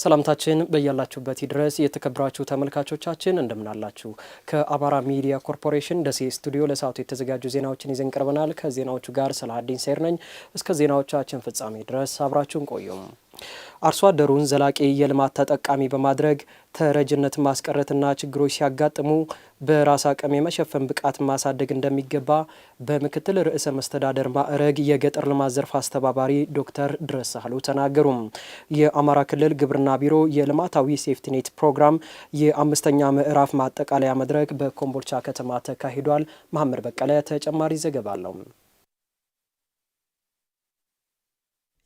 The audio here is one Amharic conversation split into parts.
ሰላምታችን በያላችሁበት ድረስ የተከበራችሁ ተመልካቾቻችን እንደምናላችሁ። ከአማራ ሚዲያ ኮርፖሬሽን ደሴ ስቱዲዮ ለሰዓቱ የተዘጋጁ ዜናዎችን ይዘን ቀርበናል። ከዜናዎቹ ጋር ሰላሀዲን ሰይር ነኝ። እስከ ዜናዎቻችን ፍጻሜ ድረስ አብራችሁን ቆዩም። አርሶ አደሩን ዘላቂ የልማት ተጠቃሚ በማድረግ ተረጅነት ማስቀረትና ችግሮች ሲያጋጥሙ በራስ አቅም የመሸፈን ብቃት ማሳደግ እንደሚገባ በምክትል ርዕሰ መስተዳደር ማዕረግ የገጠር ልማት ዘርፍ አስተባባሪ ዶክተር ድረስ ሳህሉ ተናገሩ። የአማራ ክልል ግብርና ቢሮ የልማታዊ ሴፍቲኔት ፕሮግራም የአምስተኛ ምዕራፍ ማጠቃለያ መድረክ በኮምቦልቻ ከተማ ተካሂዷል። መሐመድ በቀለ ተጨማሪ ዘገባ አለው።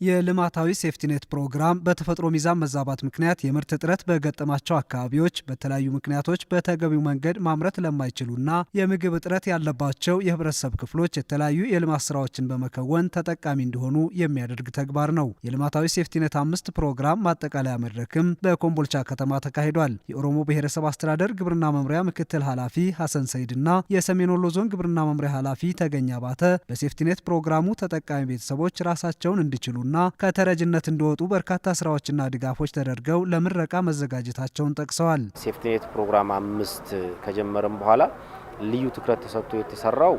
የልማታዊ ሴፍቲኔት ፕሮግራም በተፈጥሮ ሚዛን መዛባት ምክንያት የምርት እጥረት በገጠማቸው አካባቢዎች በተለያዩ ምክንያቶች በተገቢው መንገድ ማምረት ለማይችሉና የምግብ እጥረት ያለባቸው የህብረተሰብ ክፍሎች የተለያዩ የልማት ስራዎችን በመከወን ተጠቃሚ እንዲሆኑ የሚያደርግ ተግባር ነው። የልማታዊ ሴፍቲኔት 5 ፕሮግራም ማጠቃለያ መድረክም በኮምቦልቻ ከተማ ተካሂዷል። የኦሮሞ ብሔረሰብ አስተዳደር ግብርና መምሪያ ምክትል ኃላፊ ሀሰን ሰይድና የሰሜን ወሎ ዞን ግብርና መምሪያ ኃላፊ ተገኛ ባተ በሴፍቲኔት ፕሮግራሙ ተጠቃሚ ቤተሰቦች ራሳቸውን እንዲችሉ ና ከተረጅነት እንዲወጡ በርካታ ስራዎችና ድጋፎች ተደርገው ለምረቃ መዘጋጀታቸውን ጠቅሰዋል። ሴፍቲኔት ፕሮግራም 5 ከጀመረም በኋላ ልዩ ትኩረት ተሰጥቶ የተሰራው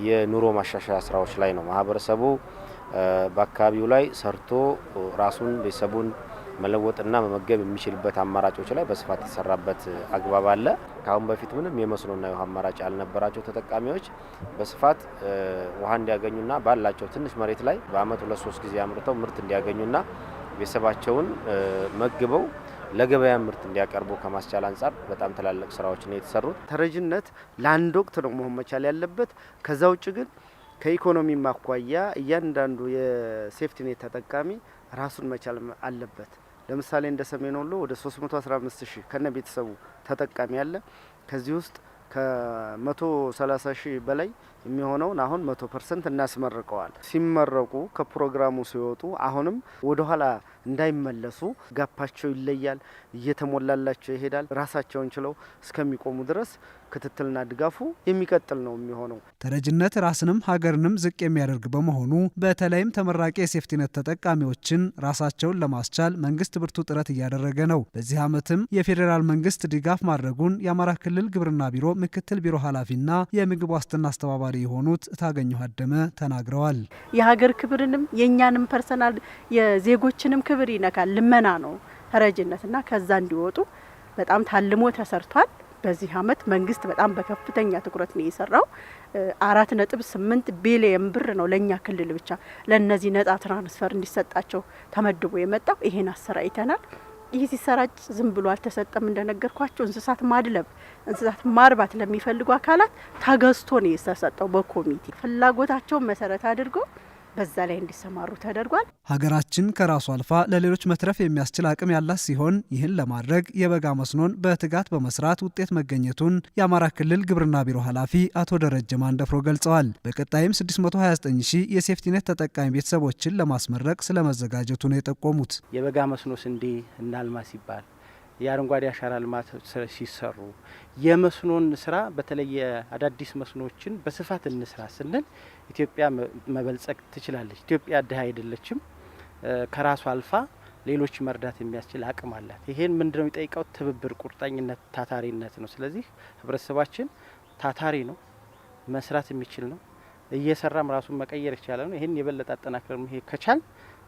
የኑሮ ማሻሻያ ስራዎች ላይ ነው። ማህበረሰቡ በአካባቢው ላይ ሰርቶ ራሱን ቤተሰቡን መለወጥና መመገብ የሚችልበት አማራጮች ላይ በስፋት የተሰራበት አግባብ አለ። ካሁን በፊት ምንም የመስኖና የውሃ አማራጭ ያልነበራቸው ተጠቃሚዎች በስፋት ውሃ እንዲያገኙና ባላቸው ትንሽ መሬት ላይ በአመት 2-3 ጊዜ አምርተው ምርት እንዲያገኙና ቤተሰባቸውን መግበው ለገበያ ምርት እንዲያቀርቡ ከማስቻል አንጻር በጣም ትላልቅ ስራዎች ነው የተሰሩት። ተረጅነት ለአንድ ወቅት ነው መሆን መቻል ያለበት። ከዛ ውጭ ግን ከኢኮኖሚ ማኳያ እያንዳንዱ የሴፍቲኔት ተጠቃሚ ራሱን መቻል አለበት። ለምሳሌ እንደ ሰሜን ወሎ ወደ 315,000 ከነ ቤተሰቡ ተጠቃሚ ያለ ከዚህ ውስጥ ከ130,000 በላይ የሚሆነውን አሁን 100% እናስመርቀዋል። ሲመረቁ ከፕሮግራሙ ሲወጡ አሁንም ወደ ኋላ እንዳይመለሱ ጋፓቸው ይለያል፣ እየተሞላላቸው ይሄዳል። ራሳቸውን ችለው እስከሚቆሙ ድረስ ክትትልና ድጋፉ የሚቀጥል ነው የሚሆነው። ተረጅነት ራስንም ሀገርንም ዝቅ የሚያደርግ በመሆኑ በተለይም ተመራቂ የሴፍቲኔት ተጠቃሚዎችን ራሳቸውን ለማስቻል መንግስት ብርቱ ጥረት እያደረገ ነው። በዚህ ዓመትም የፌዴራል መንግስት ድጋፍ ማድረጉን የአማራ ክልል ግብርና ቢሮ ምክትል ቢሮ ኃላፊና የምግብ ዋስትና አስተባባሪ የሆኑት ታገኘው አደመ ተናግረዋል። የሀገር ክብርንም የኛንም ፐርሰናል የዜጎችንም ክብር ይነካል። ልመና ነው ተረጅነትና ከዛ እንዲወጡ በጣም ታልሞ ተሰርቷል። በዚህ አመት መንግስት በጣም በከፍተኛ ትኩረት ነው የሰራው። 4.8 ቢሊዮን ብር ነው ለኛ ክልል ብቻ ለነዚህ ነጻ ትራንስፈር እንዲሰጣቸው ተመድቦ የመጣው። ይሄን አሰራይተናል። ይህ ሲሰራጭ ዝም ብሎ አልተሰጠም። እንደነገርኳቸው እንስሳት ማድለብ፣ እንስሳት ማርባት ለሚፈልጉ አካላት ተገዝቶ ነው የተሰጠው። በኮሚቴ ፍላጎታቸውን መሰረት አድርጎ በዛ ላይ እንዲሰማሩ ተደርጓል። ሀገራችን ከራሱ አልፋ ለሌሎች መትረፍ የሚያስችል አቅም ያላት ሲሆን ይህን ለማድረግ የበጋ መስኖን በትጋት በመስራት ውጤት መገኘቱን የአማራ ክልል ግብርና ቢሮ ኃላፊ አቶ ደረጀ ማንደፍሮ ገልጸዋል። በቀጣይም 629,000 የሴፍቲኔት ተጠቃሚ ቤተሰቦችን ለማስመረቅ ስለመዘጋጀቱ ነው የጠቆሙት። የበጋ መስኖ ስንዴ እናልማ ሲባል የአረንጓዴ አሻራ ልማት ሲሰሩ የመስኖን ስራ በተለይ አዳዲስ መስኖችን በስፋት እንስራ ስንል ኢትዮጵያ መበልጸግ ትችላለች። ኢትዮጵያ ድሃ አይደለችም። ከራሷ አልፋ ሌሎች መርዳት የሚያስችል አቅም አላት። ይሄን ምንድነው የሚጠይቀው? ትብብር፣ ቁርጠኝነት፣ ታታሪነት ነው። ስለዚህ ህብረተሰባችን ታታሪ ነው፣ መስራት የሚችል ነው፣ እየሰራም ራሱን መቀየር ይቻላል ነው። ይሄን የበለጠ አጠናክረን ይሄ ከቻል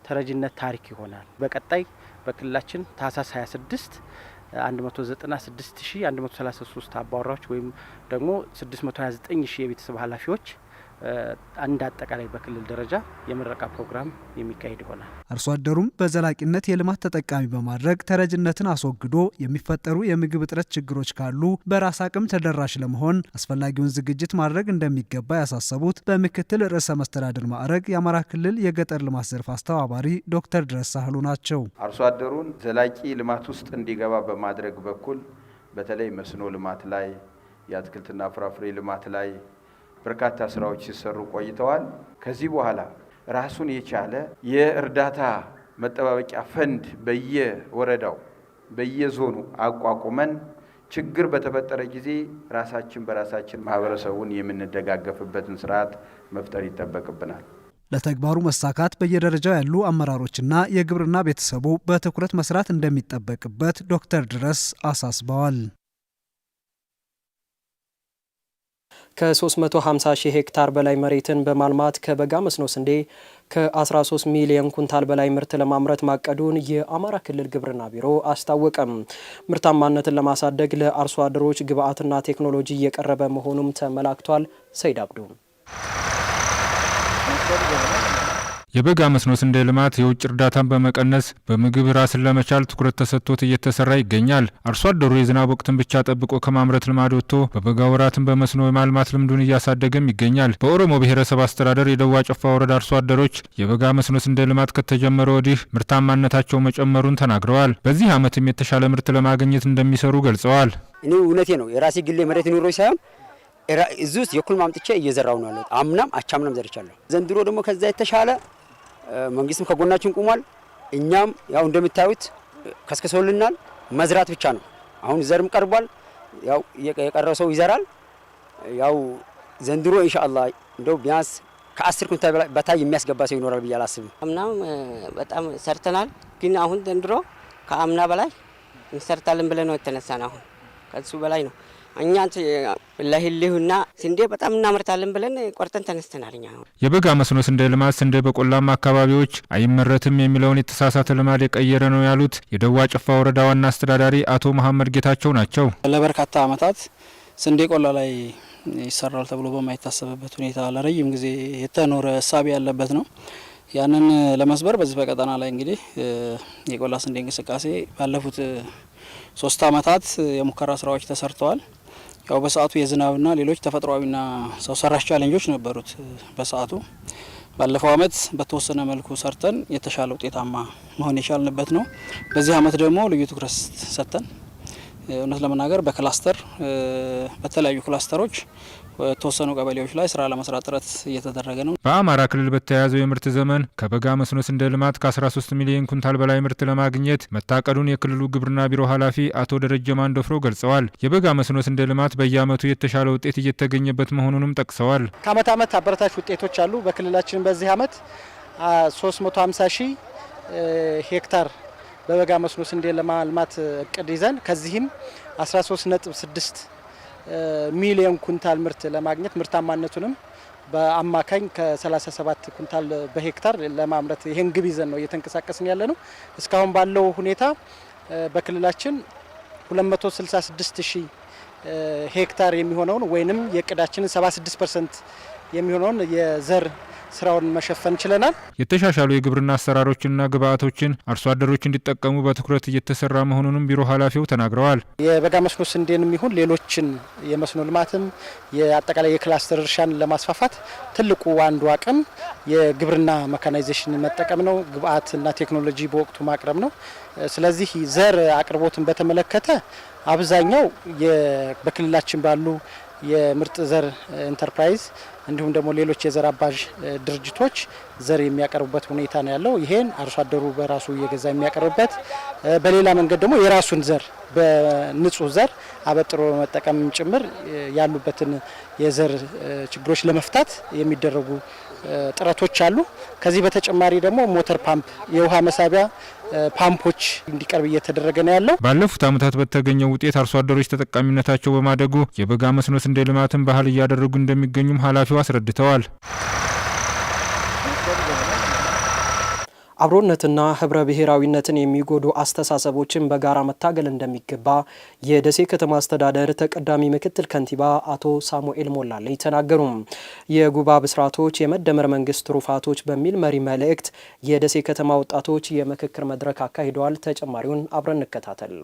ተረጅነት ታሪክ ይሆናል። በቀጣይ በክልላችን ታህሳስ 26 196,133 አባወራዎች ወይም ደግሞ 629,000 የቤተሰብ ኃላፊዎች አንድ አጠቃላይ በክልል ደረጃ የምረቃ ፕሮግራም የሚካሄድ ይሆናል። አርሶ አደሩም በዘላቂነት የልማት ተጠቃሚ በማድረግ ተረጅነትን አስወግዶ የሚፈጠሩ የምግብ እጥረት ችግሮች ካሉ በራስ አቅም ተደራሽ ለመሆን አስፈላጊውን ዝግጅት ማድረግ እንደሚገባ ያሳሰቡት በምክትል ርዕሰ መስተዳድር ማዕረግ የአማራ ክልል የገጠር ልማት ዘርፍ አስተባባሪ ዶክተር ድረስ ሳህሉ ናቸው። አርሶ አደሩን ዘላቂ ልማት ውስጥ እንዲገባ በማድረግ በኩል በተለይ መስኖ ልማት ላይ፣ የአትክልትና ፍራፍሬ ልማት ላይ በርካታ ስራዎች ሲሰሩ ቆይተዋል። ከዚህ በኋላ ራሱን የቻለ የእርዳታ መጠባበቂያ ፈንድ በየወረዳው በየዞኑ አቋቁመን ችግር በተፈጠረ ጊዜ ራሳችን በራሳችን ማህበረሰቡን የምንደጋገፍበትን ስርዓት መፍጠር ይጠበቅብናል። ለተግባሩ መሳካት በየደረጃው ያሉ አመራሮችና የግብርና ቤተሰቡ በትኩረት መስራት እንደሚጠበቅበት ዶክተር ድረስ አሳስበዋል። ከ350 ሺህ ሄክታር በላይ መሬትን በማልማት ከበጋ መስኖ ስንዴ ከ13 ሚሊዮን ኩንታል በላይ ምርት ለማምረት ማቀዱን የአማራ ክልል ግብርና ቢሮ አስታወቀም። ምርታማነትን ለማሳደግ ለአርሶ አደሮች ግብዓትና ቴክኖሎጂ እየቀረበ መሆኑም ተመላክቷል። ሰይድ አብዱ የበጋ መስኖ ስንዴ ልማት የውጭ እርዳታን በመቀነስ በምግብ ራስን ለመቻል ትኩረት ተሰጥቶት እየተሰራ ይገኛል። አርሶ አደሩ የዝናብ ወቅትን ብቻ ጠብቆ ከማምረት ልማድ ወጥቶ በበጋ ወራትን በመስኖ የማልማት ልምዱን እያሳደገም ይገኛል። በኦሮሞ ብሔረሰብ አስተዳደር የደዋ ጨፋ ወረዳ አርሶ አደሮች የበጋ መስኖ ስንዴ ልማት ከተጀመረ ወዲህ ምርታማነታቸው መጨመሩን ተናግረዋል። በዚህ ዓመትም የተሻለ ምርት ለማግኘት እንደሚሰሩ ገልጸዋል። እኔ እውነቴ ነው የራሴ ግሌ መሬት ኑሮ ሳይሆን እዚህ ውስጥ የኩል ማምጥቼ እየዘራው ነው ያለው። አምናም አቻምናም ዘርቻለሁ። ዘንድሮ ደግሞ ከዛ የተሻለ መንግስትም ከጎናችን ቆሟል። እኛም ያው እንደምታዩት ከስከሶልናል። መዝራት ብቻ ነው። አሁን ዘርም ቀርቧል። ያው የቀረው ሰው ይዘራል። ያው ዘንድሮ ኢንሻአላህ እንደው ቢያንስ ከ10 ኩንታል በታይ የሚያስገባ ሰው ይኖራል ብዬ አላስብም። አምናም በጣም ሰርተናል፣ ግን አሁን ዘንድሮ ከአምና በላይ እንሰርታለን ብለን ነው የተነሳን። አሁን ከሱ በላይ ነው። እኛ ለህልውና ስንዴ በጣም እናመርታለን ብለን ቆርጠን ተነስተናል። እኛ የበጋ መስኖ ስንዴ ልማት ስንዴ በቆላማ አካባቢዎች አይመረትም የሚለውን የተሳሳተ ልማድ የቀየረ ነው ያሉት የደዋ ጨፋ ወረዳ ዋና አስተዳዳሪ አቶ መሐመድ ጌታቸው ናቸው። ለበርካታ ዓመታት ስንዴ ቆላ ላይ ይሰራል ተብሎ በማይታሰብበት ሁኔታ ለረጅም ጊዜ የተኖረ እሳቤ ያለበት ነው። ያንን ለመስበር በዚህ በቀጠና ላይ እንግዲህ የቆላ ስንዴ እንቅስቃሴ ባለፉት 3 ዓመታት የሙከራ ስራዎች ተሰርተዋል። ያው በሰዓቱ የዝናብና ሌሎች ተፈጥሯዊና ሰው ሰራሽ ቻሌንጆች ነበሩት። በሰዓቱ ባለፈው አመት በተወሰነ መልኩ ሰርተን የተሻለ ውጤታማ መሆን የቻልንበት ነው። በዚህ አመት ደግሞ ልዩ ትኩረት ሰጥተን እውነት ለመናገር በክላስተር በተለያዩ ክላስተሮች ተወሰኑ ቀበሌዎች ላይ ስራ ለመስራት ጥረት እየተደረገ ነው። በአማራ ክልል በተያያዘው የምርት ዘመን ከበጋ መስኖ ስንዴ ልማት ከ13 ሚሊዮን ኩንታል በላይ ምርት ለማግኘት መታቀዱን የክልሉ ግብርና ቢሮ ኃላፊ አቶ ደረጀ ማንዶፍሮ ገልጸዋል። የበጋ መስኖ ስንዴ ልማት በየአመቱ የተሻለ ውጤት እየተገኘበት መሆኑንም ጠቅሰዋል። ከአመት አመት አበረታች ውጤቶች አሉ። በክልላችን በዚህ አመት 350 ሺህ ሄክታር በበጋ መስኖ ስንዴ ለማልማት እቅድ ይዘን ከዚህም 13.6 ሚሊዮን ኩንታል ምርት ለማግኘት ምርታማነቱንም በአማካኝ ከ37 ኩንታል በሄክታር ለማምረት ይሄን ግብ ይዘን ነው እየተንቀሳቀስን ያለ ነው። እስካሁን ባለው ሁኔታ በክልላችን 266 ሺህ ሄክታር የሚሆነውን ወይንም የእቅዳችንን 76% የሚሆነውን የዘር ስራውን መሸፈን ችለናል። የተሻሻሉ የግብርና አሰራሮችንና ግብዓቶችን አርሶ አደሮች እንዲጠቀሙ በትኩረት እየተሰራ መሆኑንም ቢሮ ኃላፊው ተናግረዋል። የበጋ መስኖ ስንዴንም ይሁን ሌሎችን የመስኖ ልማትም የአጠቃላይ የክላስተር እርሻን ለማስፋፋት ትልቁ አንዱ አቅም የግብርና መካናይዜሽን መጠቀም ነው። ግብዓትና ቴክኖሎጂ በወቅቱ ማቅረብ ነው። ስለዚህ ዘር አቅርቦትን በተመለከተ አብዛኛው በክልላችን ባሉ የምርጥ ዘር ኢንተርፕራይዝ እንዲሁም ደግሞ ሌሎች የዘር አባዥ ድርጅቶች ዘር የሚያቀርቡበት ሁኔታ ነው ያለው። ይሄን አርሶ አደሩ በራሱ እየገዛ የሚያቀርብበት፣ በሌላ መንገድ ደግሞ የራሱን ዘር በንጹህ ዘር አበጥሮ መጠቀም ጭምር ያሉበትን የዘር ችግሮች ለመፍታት የሚደረጉ ጥረቶች አሉ። ከዚህ በተጨማሪ ደግሞ ሞተር ፓምፕ የውሃ መሳቢያ ፓምፖች እንዲቀርብ እየተደረገ ነው ያለው። ባለፉት ዓመታት በተገኘው ውጤት አርሶ አደሮች ተጠቃሚነታቸው በማደጉ የበጋ መስኖ ስንዴ ልማትን ባህል እያደረጉ እንደሚገኙም ኃላፊው አስረድተዋል። አብሮነትና ህብረ ብሔራዊነትን የሚጎዱ አስተሳሰቦችን በጋራ መታገል እንደሚገባ የደሴ ከተማ አስተዳደር ተቀዳሚ ምክትል ከንቲባ አቶ ሳሙኤል ሞላለኝ ተናገሩ። የጉባ ብስራቶች የመደመር መንግስት ትሩፋቶች በሚል መሪ መልእክት የደሴ ከተማ ወጣቶች የምክክር መድረክ አካሂደዋል። ተጨማሪውን አብረን እንከታተል።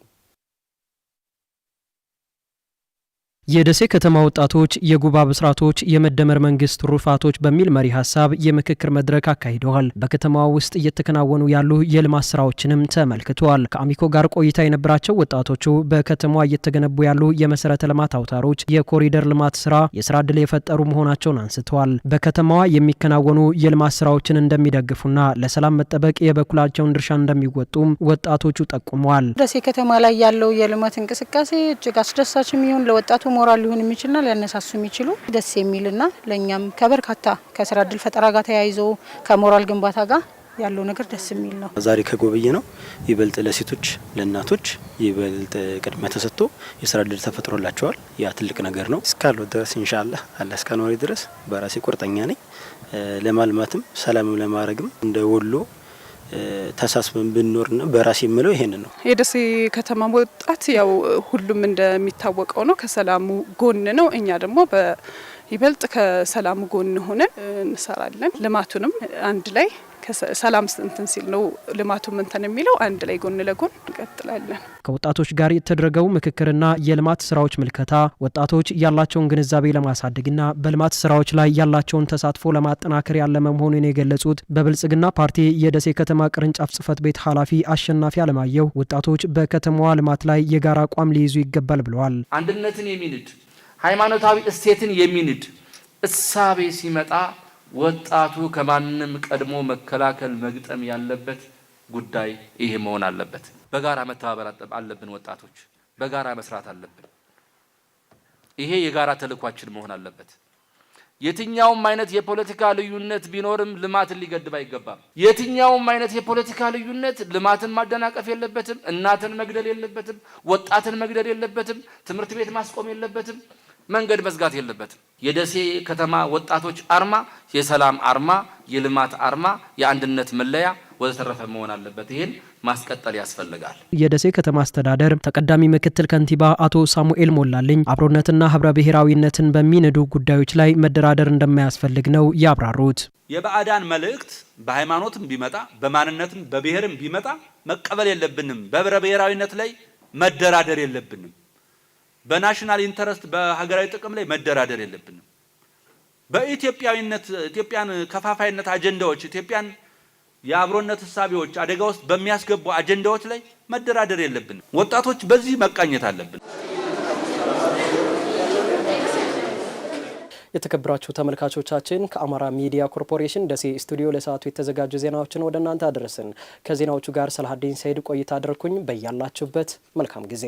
የደሴ ከተማ ወጣቶች የጉባ ብስራቶች የመደመር መንግስት ሩፋቶች በሚል መሪ ሀሳብ የምክክር መድረክ አካሂደዋል። በከተማዋ ውስጥ እየተከናወኑ ያሉ የልማት ስራዎችንም ተመልክተዋል። ከአሚኮ ጋር ቆይታ የነበራቸው ወጣቶቹ በከተማዋ እየተገነቡ ያሉ የመሰረተ ልማት አውታሮች፣ የኮሪደር ልማት ስራ የስራ ዕድል የፈጠሩ መሆናቸውን አንስተዋል። በከተማዋ የሚከናወኑ የልማት ስራዎችን እንደሚደግፉና ለሰላም መጠበቅ የበኩላቸውን ድርሻ እንደሚወጡም ወጣቶቹ ጠቁመዋል። ደሴ ከተማ ላይ ያለው የልማት እንቅስቃሴ እጅግ አስደሳች የሚሆን ለወጣቱ ሞራል ሊሆን የሚችልና ሊያነሳሱ የሚችሉ ደስ የሚልና ለኛም ከበርካታ ከስራ ዕድል ፈጠራ ጋር ተያይዞ ከሞራል ግንባታ ጋር ያለው ነገር ደስ የሚል ነው። ዛሬ ከጎበየ ነው ይበልጥ ለሴቶች ለእናቶች ይበልጥ ቅድሚያ ተሰጥቶ የስራ ዕድል ተፈጥሮላቸዋል። ያ ትልቅ ነገር ነው። እስካለው ድረስ ኢንሻአላህ አላህ እስካኖር ድረስ በራሴ ቁርጠኛ ነኝ። ለማልማትም ሰላምም ለማድረግም እንደ ወሎ ተሳስበን ብንኖርና በራሴ የምለው ይሄን ነው። የደሴ ከተማ ወጣት ያው ሁሉም እንደሚታወቀው ነው ከሰላሙ ጎን ነው። እኛ ደግሞ በይበልጥ ከሰላሙ ጎን ሆነን እንሰራለን። ልማቱንም አንድ ላይ ሰላም እንትን ሲል ነው ልማቱም እንትን የሚለው አንድ ላይ ጎን ለጎን እንቀጥላለን። ከወጣቶች ጋር የተደረገው ምክክርና የልማት ስራዎች ምልከታ ወጣቶች ያላቸውን ግንዛቤ ለማሳደግና በልማት ስራዎች ላይ ያላቸውን ተሳትፎ ለማጠናከር ያለመ መሆኑን የገለጹት በብልጽግና ፓርቲ የደሴ ከተማ ቅርንጫፍ ጽህፈት ቤት ኃላፊ አሸናፊ አለማየሁ ወጣቶች በከተማዋ ልማት ላይ የጋራ አቋም ሊይዙ ይገባል ብለዋል። አንድነትን የሚንድ ሃይማኖታዊ እሴትን የሚንድ እሳቤ ሲመጣ ወጣቱ ከማንም ቀድሞ መከላከል መግጠም ያለበት ጉዳይ ይሄ መሆን አለበት። በጋራ መተባበር አለብን። ወጣቶች በጋራ መስራት አለብን። ይሄ የጋራ ተልኳችን መሆን አለበት። የትኛውም አይነት የፖለቲካ ልዩነት ቢኖርም ልማትን ሊገድብ አይገባም። የትኛውም አይነት የፖለቲካ ልዩነት ልማትን ማደናቀፍ የለበትም። እናትን መግደል የለበትም። ወጣትን መግደል የለበትም። ትምህርት ቤት ማስቆም የለበትም። መንገድ መዝጋት የለበትም። የደሴ ከተማ ወጣቶች አርማ የሰላም አርማ፣ የልማት አርማ፣ የአንድነት መለያ ወዘተረፈ መሆን አለበት። ይሄን ማስቀጠል ያስፈልጋል። የደሴ ከተማ አስተዳደር ተቀዳሚ ምክትል ከንቲባ አቶ ሳሙኤል ሞላልኝ አብሮነትና ህብረ ብሔራዊነትን በሚንዱ ጉዳዮች ላይ መደራደር እንደማያስፈልግ ነው ያብራሩት። የባዕዳን መልእክት በሃይማኖትም ቢመጣ በማንነትም በብሔርም ቢመጣ መቀበል የለብንም። በህብረ ብሔራዊነት ላይ መደራደር የለብንም። በናሽናል ኢንተረስት በሀገራዊ ጥቅም ላይ መደራደር የለብንም። በኢትዮጵያዊነት ኢትዮጵያን ከፋፋይነት አጀንዳዎች ኢትዮጵያን የአብሮነት ሐሳቢዎች አደጋ ውስጥ በሚያስገቡ አጀንዳዎች ላይ መደራደር የለብንም። ወጣቶች በዚህ መቃኘት አለብን። የተከበራችሁ ተመልካቾቻችን ከአማራ ሚዲያ ኮርፖሬሽን ደሴ ስቱዲዮ ለሰዓቱ የተዘጋጁ ዜናዎችን ወደ እናንተ አደረስን። ከዜናዎቹ ጋር ሰላሀዲን ሰይድ ቆይታ አድርኩኝ። በያላችሁበት መልካም ጊዜ